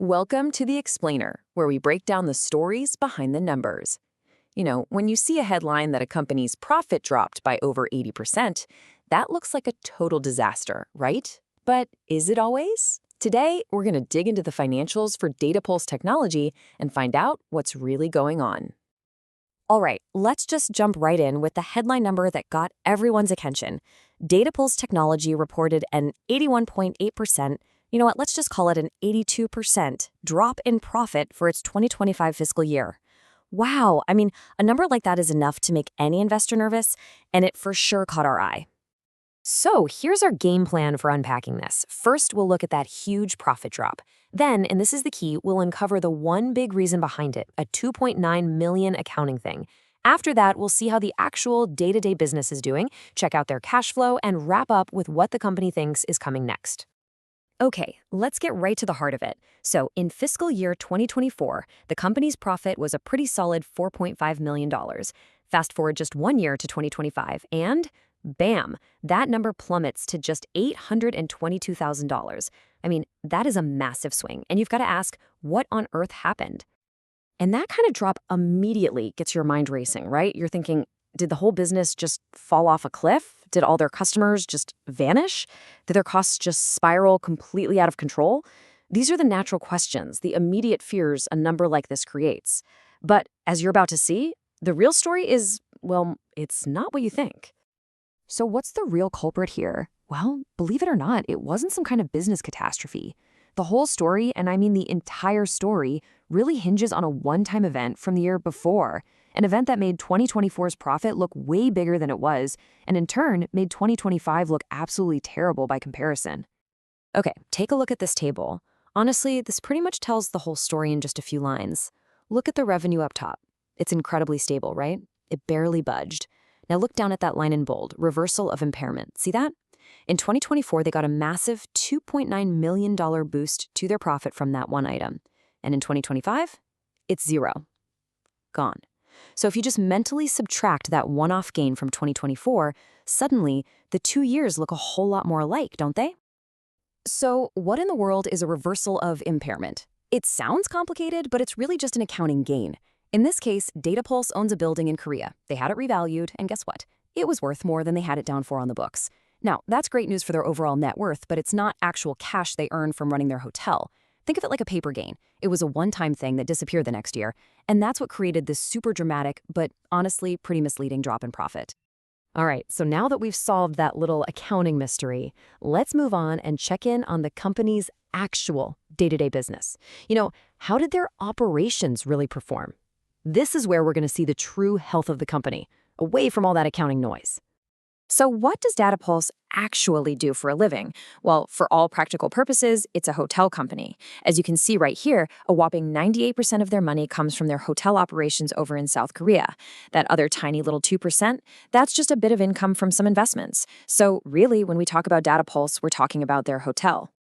Welcome to The Explainer, where we break down the stories behind the numbers. When you see a headline that a company's profit dropped by over 80%, that looks like a total disaster, right? But is it always? Today, we're going to dig into the financials for Datapulse Technology and find out what's really going on. All right, let's just jump right in with the headline number that got everyone's attention. Datapulse Technology reported an 81.8%, let's just call it an 82% drop in profit for its 2025 fiscal year. Wow, a number like that is enough to make any investor nervous, and it for sure caught our eye. So here's our game plan for unpacking this. First, we'll look at that huge profit drop. Then, and this is the key, we'll uncover the one big reason behind it, a $2.9 million accounting thing. After that, we'll see how the actual day-to-day business is doing, check out their cash flow, and wrap up with what the company thinks is coming next. Okay, let's get right to the heart of it. So in fiscal year 2024, the company's profit was a pretty solid $4.5 million. Fast forward just 1 year to 2025, and bam, that number plummets to just $822,000. That is a massive swing, and you've got to ask, what on earth happened? And that kind of drop immediately gets your mind racing, right? You're thinking, did the whole business just fall off a cliff? Did all their customers just vanish? Did their costs just spiral completely out of control? These are the natural questions, the immediate fears a number like this creates. But as you're about to see, the real story is, well, it's not what you think. So what's the real culprit here? Well, believe it or not, it wasn't some kind of business catastrophe. The whole story, and I mean the entire story, really hinges on a one-time event from the year before, an event that made 2024's profit look way bigger than it was, and in turn made 2025 look absolutely terrible by comparison. Okay, take a look at this table. Honestly, this pretty much tells the whole story in just a few lines. Look at the revenue up top. It's incredibly stable, right? It barely budged. Now look down at that line in bold, reversal of impairment. See that? In 2024, they got a massive $2.9 million boost to their profit from that one item. And in 2025, it's zero. Gone. So if you just mentally subtract that one-off gain from 2024, suddenly the 2 years look a whole lot more alike, don't they? So what in the world is a reversal of impairment? It sounds complicated, but it's really just an accounting gain. In this case, Datapulse owns a building in Korea. They had it revalued, and guess what? It was worth more than they had it down for on the books. Now, that's great news for their overall net worth, but it's not actual cash they earn from running their hotel. Think of it like a paper gain. It was a one-time thing that disappeared the next year, and that's what created this super dramatic, but honestly pretty misleading drop in profit. All right, so now that we've solved that little accounting mystery, let's move on and check in on the company's actual day-to-day business. How did their operations really perform? This is where we're going to see the true health of the company, away from all that accounting noise. So what does Datapulse actually do for a living? Well, for all practical purposes, it's a hotel company. As you can see right here, a whopping 98% of their money comes from their hotel operations over in South Korea. That other tiny little 2%, that's just a bit of income from some investments. So really, when we talk about Datapulse, we're talking about their hotel.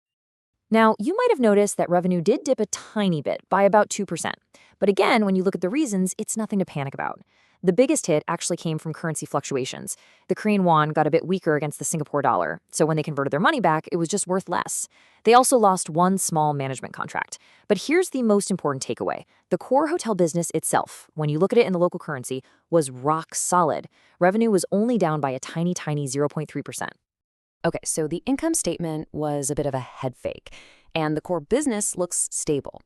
Now, you might have noticed that revenue did dip a tiny bit, by about 2%. But again, when you look at the reasons, it's nothing to panic about. The biggest hit actually came from currency fluctuations. The Korean won got a bit weaker against the Singapore dollar, so when they converted their money back, it was just worth less. They also lost one small management contract. But here's the most important takeaway. The core hotel business itself, when you look at it in the local currency, was rock solid. Revenue was only down by a tiny 0.3%. Okay, so the income statement was a bit of a head fake, and the core business looks stable.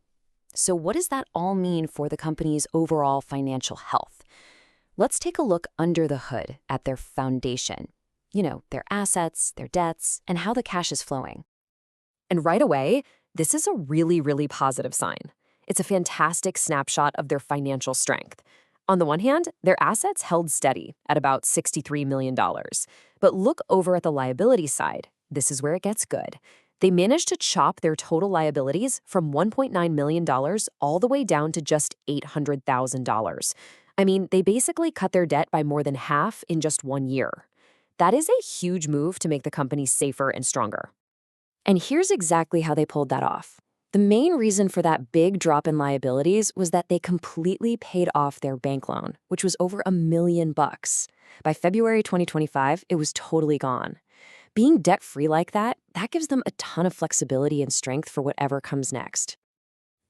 So what does that all mean for the company's overall financial health? Let's take a look under the hood at their foundation. Their assets, their debts, and how the cash is flowing. And right away, this is a really, really positive sign. It's a fantastic snapshot of their financial strength. On the one hand, their assets held steady at about $63 million. But look over at the liability side. This is where it gets good. They managed to chop their total liabilities from $1.9 million all the way down to just $800,000. They basically cut their debt by more than half in just 1 year. That is a huge move to make the company safer and stronger. And here's exactly how they pulled that off. The main reason for that big drop in liabilities was that they completely paid off their bank loan, which was over $1 million. By February 2025, it was totally gone. Being debt-free like that gives them a ton of flexibility and strength for whatever comes next.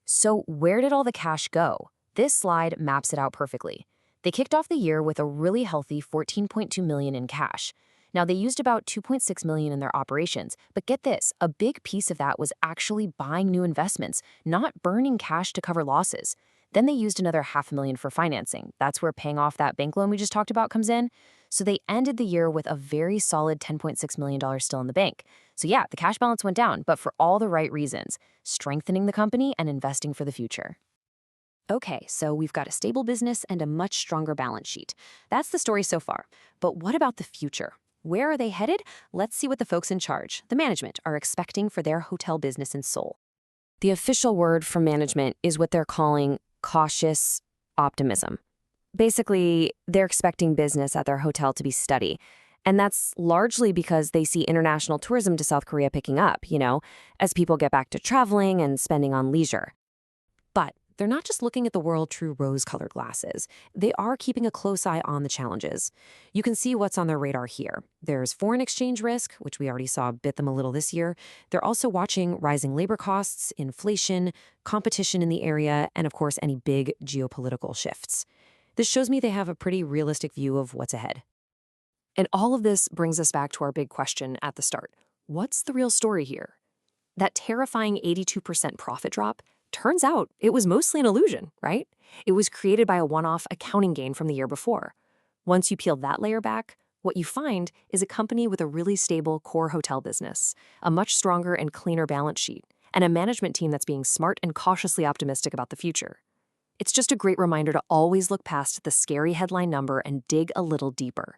So where did all the cash go? This slide maps it out perfectly. They kicked off the year with a really healthy 14.2 million in cash. Now they used about 2.6 million in their operations, but get this, a big piece of that was actually buying new investments, not burning cash to cover losses. Then they used another 500,000 for financing. That's where paying off that bank loan we just talked about comes in. So they ended the year with a very solid $10.6 million still in the bank. So yeah, the cash balance went down, but for all the right reasons, strengthening the company and investing for the future. Okay, so we've got a stable business and a much stronger balance sheet. That's the story so far. But what about the future? Where are they headed? Let's see what the folks in charge, the management, are expecting for their hotel business in Seoul. The official word from management is what they're calling cautious optimism. Basically, they're expecting business at their hotel to be steady. And that's largely because they see international tourism to South Korea picking up, as people get back to traveling and spending on leisure. But they're not just looking at the world through rose-colored glasses. They are keeping a close eye on the challenges. You can see what's on their radar here. There's foreign exchange risk, which we already saw bit them a little this year. They're also watching rising labor costs, inflation, competition in the area, and of course, any big geopolitical shifts. This shows me they have a pretty realistic view of what's ahead. And all of this brings us back to our big question at the start. What's the real story here? That terrifying 82% profit drop, turns out it was mostly an illusion, right? It was created by a one-off accounting gain from the year before. Once you peel that layer back, what you find is a company with a really stable core hotel business, a much stronger and cleaner balance sheet, and a management team that's being smart and cautiously optimistic about the future. It's just a great reminder to always look past the scary headline number and dig a little deeper.